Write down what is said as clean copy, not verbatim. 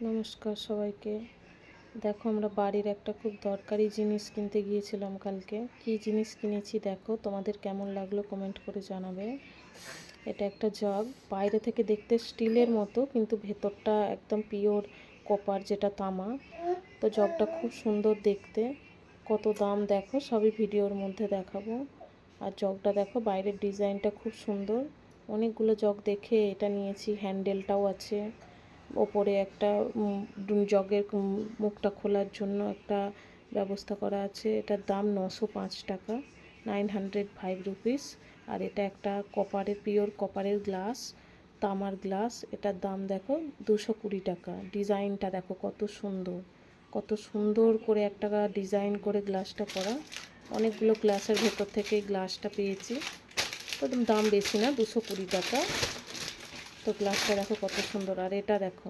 নমস্কার সবাইকে। দেখো, আমরা বাড়ির একটা খুব দরকারি জিনিস কিনতে গিয়েছিলাম কালকে। কি জিনিস কিনেছি দেখো, তোমাদের কেমন লাগলো কমেন্ট করে জানাবে। এটা একটা জগ, বাইরে থেকে দেখতে স্টিলের মতো কিন্তু ভেতরটা একদম পিওর কপার, যেটা তামা। তো জগটা খুব সুন্দর দেখতে। কত দাম দেখো, সবই ভিডিওর মধ্যে দেখাবো। আর জগটা দেখো, বাইরের ডিজাইনটা খুব সুন্দর। অনেকগুলো জগ দেখে এটা নিয়েছি। হ্যান্ডেলটাও আছে, ওপরে একটা জগের মুখটা খোলার জন্য একটা ব্যবস্থা করা আছে। এটার দাম 905 টাকা, 905 রুপিস। আর এটা একটা কপারের, পিওর কপারের গ্লাস, তামার গ্লাস। এটার দাম দেখো 220 টাকা। ডিজাইনটা দেখো কত সুন্দর, কত সুন্দর করে একটা ডিজাইন করে গ্লাসটা করা। অনেকগুলো গ্লাসের ভেতর থেকে গ্লাসটা পেয়েছি। তো দাম বেশি না, 220 টাকা। তো গ্লাসটা দেখো কত সুন্দর। আর এটা দেখো,